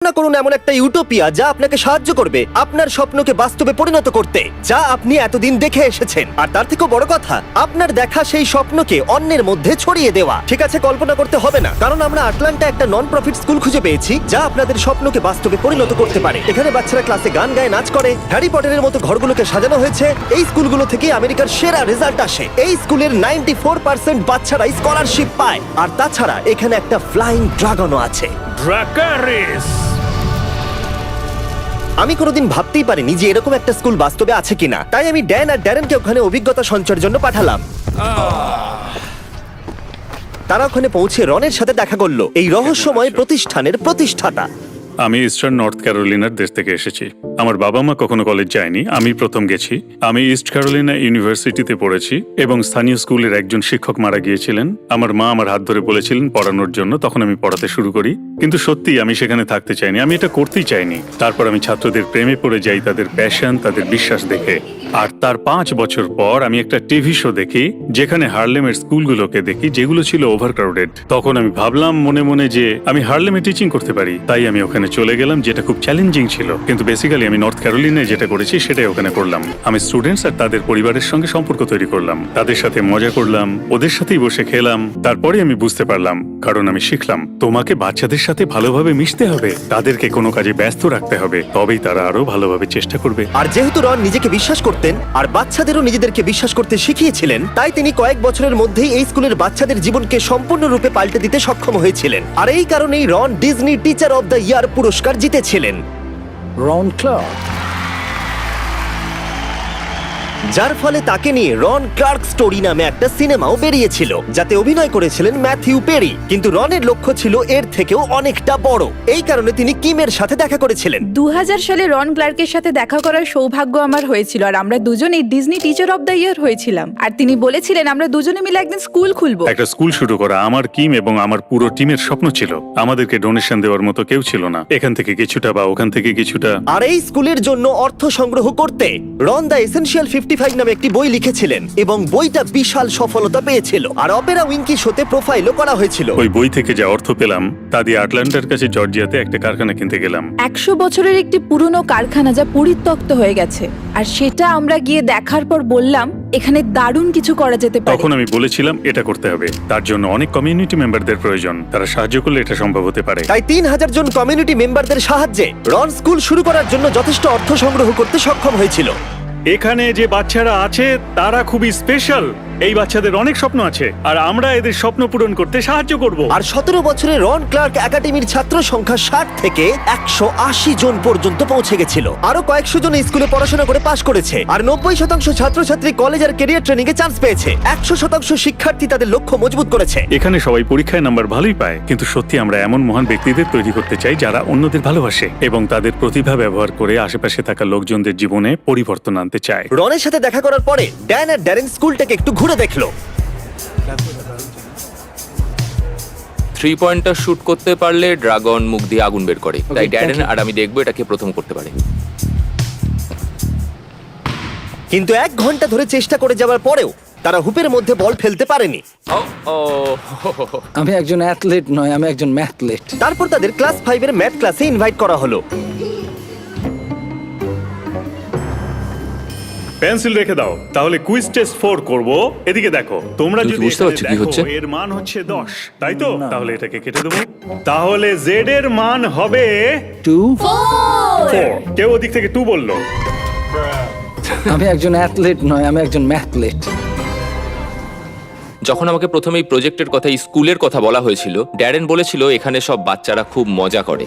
কল্পনা করুন এমন একটা ইউটোপিয়া যা আপনাকে সাহায্য করবে আপনার স্বপ্নকে বাস্তবে পরিণত করতে, যা আপনি এতদিন দেখে এসেছেন। আর তার থেকেও বড় কথা, আপনার দেখা সেই স্বপ্নকে অন্যের মধ্যে ছড়িয়ে দেওয়া। ঠিক আছে, কল্পনা করতে হবে না, কারণ আমরা আটলান্টা একটা নন প্রফিট স্কুল খুঁজে পেয়েছি যা আপনাদের স্বপ্নকে বাস্তবে পরিণত করতে পারে। এখানে বাচ্চারা ক্লাসে গান গায়, নাচ করে, হ্যারি পটারের মতো ঘরগুলোকে সাজানো হয়েছে। এই স্কুলগুলো থেকে আমেরিকার সেরা রেজাল্ট আসে। এই স্কুলের 94% বাচ্চারাই স্কলারশিপ পায়। আর তাছাড়া এখানে একটা ফ্লাইং ড্রাগনও আছে। ড্রাকারিস। আমি কোনোদিন ভাবতেই পারিনি যে এরকম একটা স্কুল বাস্তবে আছে কিনা, তাই আমি ড্যান আর ড্যারেনকে ওখানে অভিজ্ঞতা সঞ্চয়ের জন্য পাঠালাম। তারা ওখানে পৌঁছে রনের সাথে দেখা করলো, এই রহস্যময় প্রতিষ্ঠানের প্রতিষ্ঠাতা। আমি ইস্টার্ন নর্থ ক্যারোলিনার দেশ থেকে এসেছি। আমার বাবা মা কখনো কলেজ যায়নি, আমি প্রথম গেছি। আমি ইস্ট ক্যারোলিনা ইউনিভার্সিটিতে পড়েছি এবং স্থানীয় স্কুলের একজন শিক্ষক মারা গিয়েছিলেন। আমার মা আমার হাত ধরে বলেছিলেন পড়ানোর জন্য, তখন আমি পড়াতে শুরু করি। কিন্তু সত্যি আমি সেখানে থাকতে চাইনি, আমি এটা করতেই চাইনি। তারপর আমি ছাত্রদের প্রেমে পড়ে যাই, তাদের প্যাশন, তাদের বিশ্বাস দেখে। আর তার 5 বছর পর আমি একটা টিভি শো দেখি যেখানে হার্লেমের স্কুলগুলোকে দেখি যেগুলো ছিল ওভারক্রাউডেড। তখন আমি ভাবলাম মনে মনে যে আমি হার্লেমে টিচিং করতে পারি, তাই আমি ওখানে চলে গেলাম, যেটা খুব চ্যালেঞ্জিং ছিল। কিন্তু বেসিক্যালি আমি নর্থ ক্যারোলিনায় যেটা করেছি সেটাই ওখানে করলাম। আমি স্টুডেন্টস আর তাদের পরিবারের সঙ্গে সম্পর্ক তৈরি করলাম, তাদের সাথে মজা করলাম, ওদের সাথেই বসে খেলাম। তারপরে আমি বুঝতে পারলাম, কারণ আমি শিখলাম তোমাকে বাচ্চাদের সাথে ভালোভাবে মিশতে হবে, তাদেরকে কোনো কাজে ব্যস্ত রাখতে হবে, তবেই তারা আরো ভালোভাবে চেষ্টা করবে। আর যেহেতু রন নিজেকে বিশ্বাস করতেন আর বাচ্চাদেরও নিজেদেরকে বিশ্বাস করতে শিখিয়েছিলেন, তাই তিনি কয়েক বছরের মধ্যেই এই স্কুলের বাচ্চাদের জীবনকে সম্পূর্ণরূপে পাল্টে দিতে সক্ষম হয়েছিলেন। আর এই কারণেই Ron Disney teacher of the year পুরস্কার জিতেছিলেন। রন ক্লার্ক, যার ফলে তাকে নিয়ে রন ক্লার্ক স্টোরি নামে একটা সিনেমাও বেরিয়েছিল, যাতে অভিনয় করেছিলেন ম্যাথিউ পেরি। কিন্তু রনের লক্ষ্য ছিল এর থেকেও অনেকটা বড়। এই কারণে তিনি কিমের সাথে দেখা করেছিলেন। 2000 সালে রন ক্লার্কের সাথে দেখা করার সৌভাগ্য আমার হয়েছিল, আর আমরা দুজনেই ডিজনি টিচার অব দ্য ইয়ার হয়েছিলাম। আর তিনি বলেছিলেন আমরা দুজনে মিলে একদিন স্কুল খুলবো। একটা স্কুল শুরু করা আমার কিম এবং আমার পুরো টিমের স্বপ্ন ছিল। আমাদেরকে ডোনেশন দেওয়ার মতো কেউ ছিল না, এখান থেকে কিছুটা বা ওখান থেকে কিছুটা। আর এই স্কুলের জন্য অর্থ সংগ্রহ করতে রন দ্য এসেনশিয়াল 55 নামে একটি বই লিখেছিলেন এবং বইটা বিশাল সফলতা পেয়েছিল। আর অপেরা উইঙ্কি শোতে প্রোফাইলও করা হয়েছিল। ওই বই থেকে যা অর্থ পেলাম তা দিয়ে আটলান্টার কাছে জর্জিয়াতে একটা কারখানা কিনতে গেলাম। 100 বছরের একটি পুরনো কারখানা যা পরিত্যক্ত হয়ে গেছে, আর সেটা আমরা গিয়ে দেখার পর বললাম এখানে দারুণ কিছু করা যেতে পারে। তখন আমি বলেছিলাম এটা করতে হবে, তার জন্য অনেক কমিউনিটি মেম্বারদের প্রয়োজন, তারা সাহায্য করলে এটা সম্ভব হতে পারে। তাই 3000 জন কমিউনিটি মেম্বারদের সাহায্যে রন স্কুল শুরু করার জন্য যথেষ্ট অর্থ সংগ্রহ করতে সক্ষম হয়েছিল। এখানে যে বাচ্চারা আছে তারা খুবই স্পেশাল। এই বাচ্চাদের অনেক স্বপ্ন আছে আর আমরা এদের স্বপ্ন পূরণ করতে সাহায্য করব। আর 17 বছরে রন ক্লার্ক একাডেমির ছাত্র সংখ্যা 60 থেকে 180 জন পর্যন্ত পৌঁছে গেছিল। আরো কয়েকশো জন স্কুলে পড়াশোনা করে পাশ করেছে, আর 90% ছাত্রছাত্রী কলেজ আর ক্যারিয়ার ট্রেনিং এ চান্স পেয়েছে। 100% শিক্ষার্থী তাদের লক্ষ্য মজবুত করেছে। এখানে সবাই পরীক্ষায় নাম্বার ভালোই পায়, কিন্তু সত্যি আমরা এমন মহান ব্যক্তিদের তৈরি করতে চাই যারা অন্যদের ভালোবাসে এবং তাদের প্রতিভা ব্যবহার করে আশেপাশে থাকা লোকজনদের জীবনে পরিবর্তন আনতে চায়। রনের সাথে দেখা করার পরে ড্যান আর ড্যারেন স্কুলটাকে একটু ঘুরে দেখলো। 3 পয়েন্টার শুট করতে পারলে ড্রাগন মুখ দিয়ে আগুন বের করে, তাই ড্যারেন আর আমি দেখবো এটাকে প্রথম করতে পারে। কিন্তু 1 ঘন্টা ধরে চেষ্টা করে যাওয়ার পরেও তারা হুপের মধ্যে বল ফেলতে পারেনি। আমি একজন অ্যাথলেট নয়, আমি একজন ম্যাথলেট। তারপর তাদের ক্লাস 5 এর ম্যাথ ক্লাসে ইনভাইট করা হলো। পেন্সিল রেখে দাও, তাহলে কুইজ টেস্ট 4 করব। এদিকে দেখো, তোমরা তুমি যদি বুঝতে পারছো কি হচ্ছে? এর মান হচ্ছে 10, তাই তো? তাহলে এটাকে কেটে দেবো। তাহলে জেড এর মান হবে 2 4। কেউ ওদিক থেকে 2 বললো। আমি একজন অ্যাথলেট নয়, আমি একজন ম্যাথলেট। যখন আমাকে প্রথমে এই প্রজেক্টের কথা, এই স্কুলের কথা বলা হয়েছিল, ড্যারেন বলেছিল এখানে সব বাচ্চারা খুব মজা করে।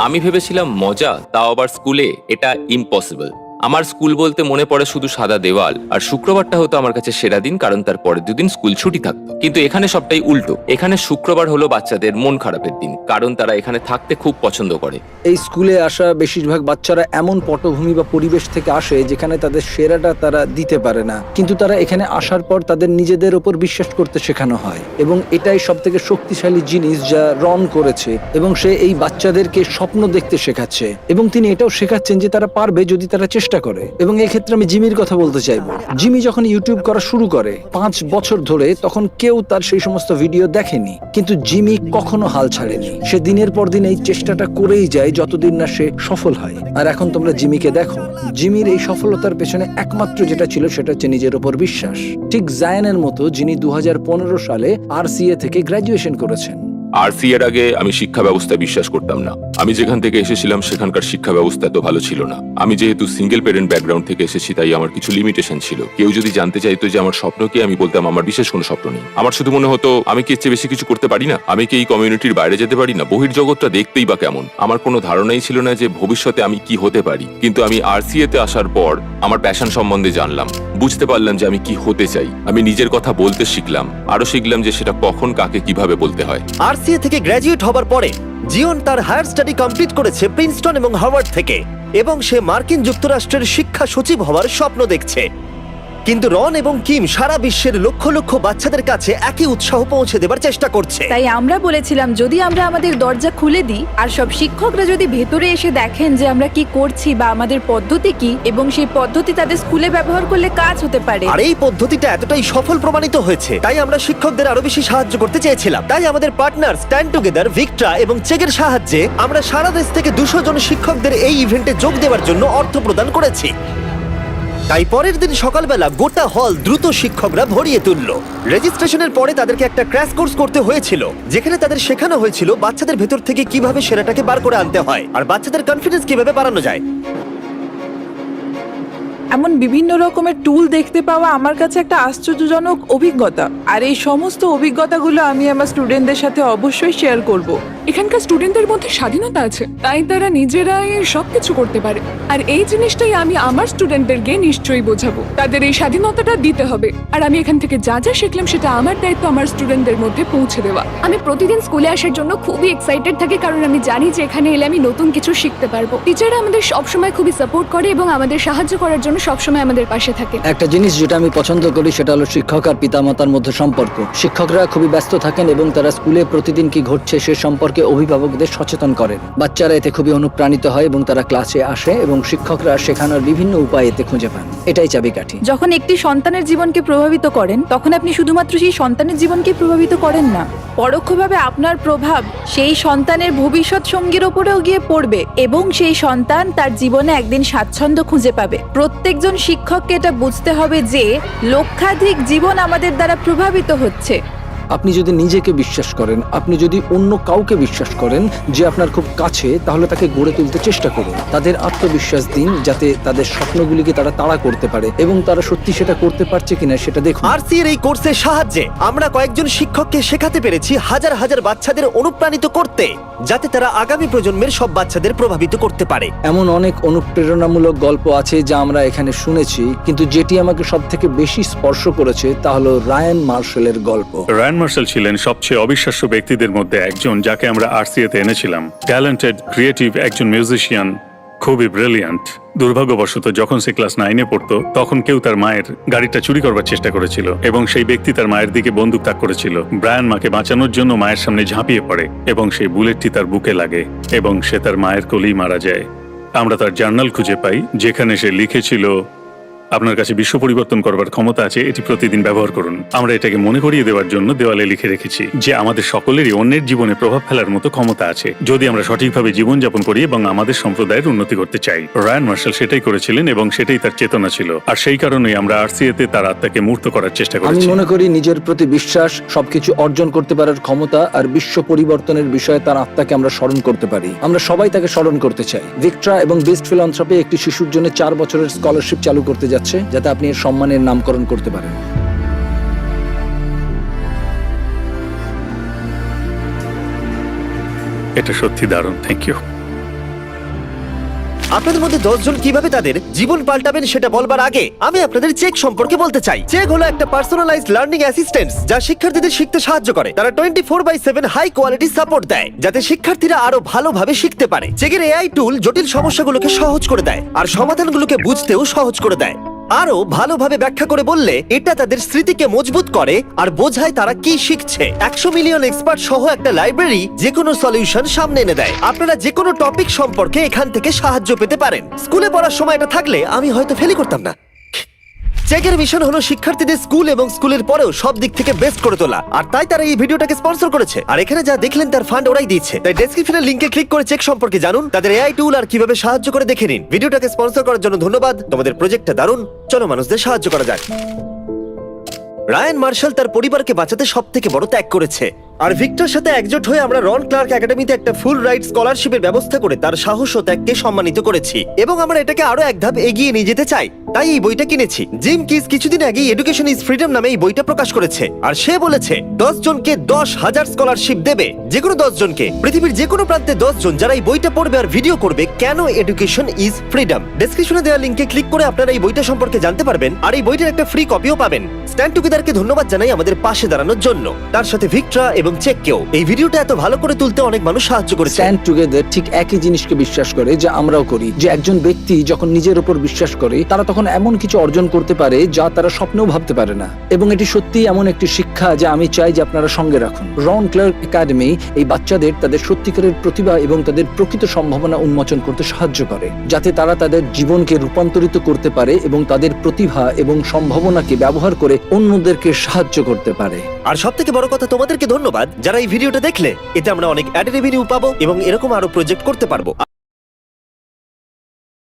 আমি ভেবেছিলাম মজা, তাও আবার স্কুলে, এটা ইম্পসিবল। আমার স্কুল বলতে মনে পড়ে শুধু সাদা দেওয়াল, আর শুক্রবারটা হতো আমার কাছে সেরা দিন, কারণ তার পরের 2 দিন স্কুল ছুটি থাকতো। কিন্তু এখানে সবটাই উল্টো। এখানে শুক্রবার হলো বাচ্চাদের মন খারাপের দিন, কারণ তারা এখানে থাকতে খুব পছন্দ করে। এই স্কুলে আসা বেশিরভাগ বাচ্চারা এমন পটভূমি বা পরিবেশ থেকে আসে যেখানে তাদের সেরাটা তারা দিতে পারে না, কিন্তু তারা এখানে আসার পর তাদের নিজেদের উপর বিশ্বাস করতে শেখানো হয়। এবং এটাই সব থেকে শক্তিশালী জিনিস যা রন করেছে, এবং সে এই বাচ্চাদেরকে স্বপ্ন দেখতে শেখাচ্ছে, এবং তিনি এটাও শেখাচ্ছেন যে তারা পারবে যদি তারা চেষ্টা চেষ্টা করে। এবং এই ক্ষেত্রে আমি জিমির কথা বলতে চাইবো। জিমি যখন ইউটিউব করা শুরু করে 5 বছর ধরে, তখন কেউ তার সেই সমস্ত ভিডিও দেখেনি, কিন্তু জিমি কখনো হাল ছাড়েনি। সে দিনের পর দিন এই চেষ্টাটা করেই যায় যতদিন না সে সফল হয়। আর এখন তোমরা জিমিকে দেখো, জিমির এই সফলতার পেছনে একমাত্র যেটা ছিল সেটা হচ্ছে নিজের উপর বিশ্বাস। ঠিক জায়ানের মতো, যিনি 2015 সালে RCA থেকে গ্র্যাজুয়েশন করেছেন। RCA এর আগে আমি শিক্ষা ব্যবস্থায় বিশ্বাস করতাম না। আমি যেখান থেকে এসেছিলাম সেখানকার শিক্ষা ব্যবস্থা এত ভালো ছিল না। আমি যেহেতু সিঙ্গেল প্যারেন্ট ব্যাকগ্রাউন্ড থেকে এসেছি, তাই আমার কিছু লিমিটেশন ছিল। কেউ যদি জানতে চাইতো যে আমার স্বপ্ন কি, আমি বলতাম আমার বিশেষ কোনো স্বপ্ন নেই। আমার শুধু মনে হতো আমি কি এর চেয়ে বেশি কিছু করতে পারি না, আমি কি এই কমিউনিটির বাইরে যেতে পারি না, বহির্জগৎটা দেখতেই বা কেমন। আমার কোনো ধারণাই ছিল না যে ভবিষ্যতে আমি কি হতে পারি। কিন্তু আমি RCA তে আসার পর আমার প্যাশন সম্বন্ধে জানলাম, বুঝতে পারলাম যে আমি কি হতে চাই। আমি নিজের কথা বলতে শিখলাম, আরো শিখলাম যে সেটা কখন কাকে কিভাবে বলতে হয়। RCA থেকে গ্র্যাজুয়েট হবার পরে জিওন তার হায়ার স্টাডি কমপ্লিট করেছে প্রিন্সটন এবং হার্ভার্ড থেকে, এবং সে মার্কিন যুক্তরাষ্ট্রের শিক্ষা সচিব হওয়ার স্বপ্ন দেখছে। কিন্তু রন এবং কিম সারা বিশ্বের লক্ষ লক্ষ বাচ্চাদের কাছে একই উৎসাহ পৌঁছে দেবার চেষ্টা করছে। তাই আমরা বলেছিলাম, যদি আমরা আমাদের দরজা খুলে দিই আর সব শিক্ষকরা যদি ভেতরে এসে দেখেন যে আমরা কি করছি বা আমাদের পদ্ধতি কি, এবং সেই পদ্ধতি তাদের স্কুলে ব্যবহার করলে কাজ হতে পারে। আর এই পদ্ধতিটা এতটাই সফল প্রমাণিত হয়েছে, তাই আমরা শিক্ষকদের আরো বেশি সাহায্য করতে চেয়েছিলাম। তাই আমাদের পার্টনার স্ট্যান্ড টুগেদার, ভিক্টরা এবং চেকের সাহায্যে আমরা সারা দেশ থেকে 200 জন শিক্ষকদের এই ইভেন্টে যোগ দেওয়ার জন্য অর্থ প্রদান করেছি। তাই পরের দিন সকালবেলা গোটা হল দ্রুত শিক্ষকরা ভরিয়ে তুলল। রেজিস্ট্রেশনের পরে তাদেরকে একটা ক্র্যাশ কোর্স করতে হয়েছিল, যেখানে তাদের শেখানো হয়েছিল বাচ্চাদের ভেতর থেকে কিভাবে সেরাটাকে বার করে আনতে হয় আর বাচ্চাদের কনফিডেন্স কিভাবে বাড়ানো যায়। এমন বিভিন্ন রকমের টুল দেখতে পাওয়া আমার কাছে একটা আশ্চর্যজনক অভিজ্ঞতা। আর এই সমস্ত অভিজ্ঞতাগুলো আমি আমার স্টুডেন্টদের সাথে অবশ্যই শেয়ার করব। এখানকার স্টুডেন্টদের মধ্যে স্বাধীনতা আছে, তাই তারা নিজেরাই সবকিছু করতে পারে। আর এই জিনিসটাই আমি আমার স্টুডেন্টদেরকে নিশ্চয়ই বোঝাবো, তাদের এই স্বাধীনতাটা দিতে হবে। আর আমি এখান থেকে যা যা শিখলাম সেটা আমার দায়িত্ব আমার স্টুডেন্টদের মধ্যে পৌঁছে দেওয়া। আমি প্রতিদিন স্কুলে আসার জন্য খুবই এক্সাইটেড থাকি, কারণ আমি জানি যে এখানে এলে আমি নতুন কিছু শিখতে পারবো। টিচাররা আমাদের সবসময় খুবই সাপোর্ট করে এবং আমাদের সাহায্য করার জন্য সবসময় আমাদের পাশে থাকে। একটা জিনিস যেটা আমি পছন্দ করি সেটা হলো শিক্ষক আর পিতামাতার মধ্যে সম্পর্ক। শিক্ষকরা খুবই ব্যস্ত থাকেন এবং তারা স্কুলে প্রতিদিন কি ঘটছে সে সম্পর্কে অভিভাবকদের সচেতন করেন। বাচ্চারা এতে খুবই অনুপ্রাণিত হয় এবং তারা ক্লাসে আসে এবং শিক্ষকরা শেখানোর বিভিন্ন উপায় এতে খুঁজে পান। এটাই চাবিকাঠি। যখন একটি সন্তানের জীবনকে প্রভাবিত করেন, তখন আপনি শুধুমাত্র সেই সন্তানের জীবনকে প্রভাবিত করেন না, পরোক্ষভাবে আপনার প্রভাব সেই সন্তানের ভবিষ্যৎ সঙ্গীর ওপরেও গিয়ে পড়বে এবং সেই সন্তান তার জীবনে একদিন স্বাচ্ছন্দ্য খুঁজে পাবে। প্রত্যেকজন শিক্ষককে এটা বুঝতে হবে যে লক্ষাধিক জীবন আমাদের দ্বারা প্রভাবিত হচ্ছে। আপনি যদি নিজেকে বিশ্বাস করেন, আপনি যদি অন্য কাউকে বিশ্বাস করেন যে আপনার খুব কাছে, তাহলে তাকে গড়ে তুলতে চেষ্টা করুন। তাদের আত্মবিশ্বাস দিন যাতে তাদের স্বপ্নগুলিকে তারা তাড়া করতে পারে এবং তারা সত্যি সেটা করতে পারছে কিনা সেটা দেখুন। RCA এর এই কোর্সের সাহায্যে আমরা কয়েকজন শিক্ষককে শেখাতে পেরেছি হাজার হাজার বাচ্চাদের অনুপ্রাণিত করতে, যাতে তারা আগামী প্রজন্মের সব বাচ্চাদের প্রভাবিত করতে পারে। এমন অনেক অনুপ্রেরণামূলক গল্প আছে যা আমরা এখানে শুনেছি, কিন্তু যেটি আমাকে সবথেকে বেশি স্পর্শ করেছে তা হলো রায়ান মার্শালের গল্প। রায়ান মার্শাল ছিলেন সবচেয়ে অবিশ্বাস্য ব্যক্তিদের মধ্যে একজন, যাকে আমরা RCA তে এনেছিলাম। ট্যালেন্টেড, ক্রিয়েটিভ একজন মিউজিশিয়ান, খুবই ব্রিলিয়ান্ট। দুর্ভাগ্যবশত যখন সে ক্লাস 9-এ পড়তো, তখন কেউ তার মায়ের গাড়িটা চুরি করবার চেষ্টা করেছিল এবং সেই ব্যক্তি তার মায়ের দিকে বন্দুক তাক করেছিল। ব্রায়ান মাকে বাঁচানোর জন্য মায়ের সামনে ঝাঁপিয়ে পড়ে এবং সেই বুলেটটি তার বুকে লাগে এবং সে তার মায়ের কোলেই মারা যায়। আমরা তার জার্নাল খুঁজে পাই যেখানে সে লিখেছিল, আপনার কাছে বিশ্ব পরিবর্তন করবার ক্ষমতা আছে, এটি প্রতিদিন ব্যবহার করুন। আমরা এটাকে মনে করিয়ে দেওয়ার জন্য দেওয়ালে লিখে রেখেছি যে আমাদের সকলেরই অন্যের জীবনে প্রভাব ফেলার মতো ক্ষমতা আছে, যদি আমরা সঠিকভাবে জীবনযাপন করি এবং আমাদের সম্প্রদায়ের উন্নতি করতে চাই। রায়ান মার্শাল সেটাই করেছিলেন এবং সেটাই তার চেতনা ছিল। আর সেই কারণেই আমরা RCA তে তার আত্মাকে মূর্ত করার চেষ্টা আমি করেছি। মনে করি নিজের প্রতি বিশ্বাস, সবকিছু অর্জন করতে পারার ক্ষমতা আর বিশ্ব পরিবর্তনের বিষয়ে তার আত্মাকে আমরা স্মরণ করতে পারি। আমরা সবাই তাকে স্মরণ করতে চাই। ভিক্টরা এবং বেস্ট ফিলান্থ্রপি একটি শিশুর জন্য 4 বছরের স্কলারশিপ চালু করতে যাচ্ছে, যাতে আপনি এর সম্মানের নামকরণ করতে পারেন। এটা সত্যি দারুণ, থ্যাংক ইউ। আপনাদের মধ্যে 10 জন কিভাবে তাদের জীবন পাল্টাবেন সেটা বলবার আগে আমি আপনাদের চেক সম্পর্কে বলতে চাই। চেক হলো একটা পার্সোনালাইজড লার্নিং অ্যাসিস্ট্যান্ট যা শিক্ষার্থীদের শিখতে সাহায্য করে। তারা 24/7 হাই কোয়ালিটি সাপোর্ট দেয় যাতে শিক্ষার্থীরা আরো ভালোভাবে শিখতে পারে। চেকের AI টুল জটিল সমস্যাগুলোকে সহজ করে দেয় আর সমাধানগুলোকে বুঝতেও সহজ করে দেয়। আরো ভালোভাবে ব্যাখ্যা করে বললে এটা তাদের স্মৃতিকে মজবুত করে আর বোঝায় তারা কি শিখছে। 100 মিলিয়ন এক্সপার্ট সহ একটা লাইব্রেরি যে কোনো সলিউশন সামনে এনে দেয়। আপনারা যে কোনো টপিক সম্পর্কে এখান থেকে সাহায্য পেতে পারেন। স্কুলে পড়ার সময় এটা থাকলে আমি হয়তো ফেলই করতাম না। চেকের মিশন হলো শিক্ষার্থীদের স্কুল এবং স্কুলের পরেও সব দিক থেকে বেস্ট করে তোলা, আর তাই তারা এই ভিডিওটাকে স্পন্সর করেছে। আর এখানে যা দেখলেন তার ফান্ড ওরাই দিচ্ছে। তাই ডেসক্রিপশনের লিংকে ক্লিক করে চেক সম্পর্কে জানুন, তাদের এআই টুল আর কিভাবে সাহায্য করে দেখে নিন। ভিডিওটাকে স্পন্সর করার জন্য ধন্যবাদ। তোমাদের প্রজেক্টটা দারুণ, চলো মানুষদের সাহায্য করা যাক। রায়ান মার্শাল তার পরিবারকে বাঁচাতে সব থেকে বড় ত্যাগ করেছে, আর ভিক্টর সাথে একজোট হয়ে আমরা রন ক্লার্ক একাডেমিতে একটা ফুল রাইট স্কলারশিপের ব্যবস্থা করে তার সাহস ও ত্যাগকে সম্মানিত করেছি, এবং আমরা এটাকে আরো এক ধাপ এগিয়ে নিয়ে যেতে চাই। তাই এই বইটা কিনেছি। জিম কিস কিছুদিন আগে এডুকেশন ইজ ফ্রিডম নামে এই বইটা প্রকাশ করেছে, আর সে বলেছে 10 জনকে 10,000 স্কলারশিপ দেবে। যে কোনো 10 জনকে, পৃথিবীর যে কোনো প্রান্তে 10 জন যারা এই বইটা পড়বে আর ভিডিও করবে কেন এডুকেশন ইজ ফ্রিডম। ডেসক্রিপশনে দেওয়া লিংকে ক্লিক করে আপনারা এই বইটা সম্পর্কে জানতে পারবেন, আর এই বইটার একটা ফ্রি কপিও পাবেন। স্ট্যান্ড টুগেদারকে ধন্যবাদ জানাই আমাদের পাশে দাঁড়ানোর জন্য, তার সাথে ভিক্টরা এবং চেককেও। এই ভিডিওটা এত ভালো করে তুলতে অনেক মানুষ সাহায্য করেছে। স্ট্যান্ড টুগেদার ঠিক একই জিনিসকে বিশ্বাস করে যা আমরাও করি, যে একজন ব্যক্তি যখন নিজের উপর বিশ্বাস করে তারা তখন এমন কিছু অর্জন করতে পারে যা তারা স্বপ্নেও ভাবতে পারে না। এবং এটি সত্যি এমন একটি শিক্ষা যা আমি চাই যে আপনারা সঙ্গে রাখুন। রন ক্লার্ক একাডেমি এই বাচ্চাদের তাদের সত্যিকারের প্রতিভা এবং তাদের প্রকৃত সম্ভাবনা উন্মোচন করতে সাহায্য করে, যাতে তারা তাদের জীবনকে রূপান্তরিত করতে পারে এবং তাদের প্রতিভা এবং সম্ভাবনাকে ব্যবহার করে অন্যদেরকে সাহায্য করতে পারে। আর সব থেকে বড় কথা, তোমাদেরকে ধন্যবাদ যারা এই ভিডিওটা দেখলে। এতে আমরা অনেক অ্যাড রেভিনিউ পাবো এবং এরকম আরো প্রজেক্ট করতে পারবো।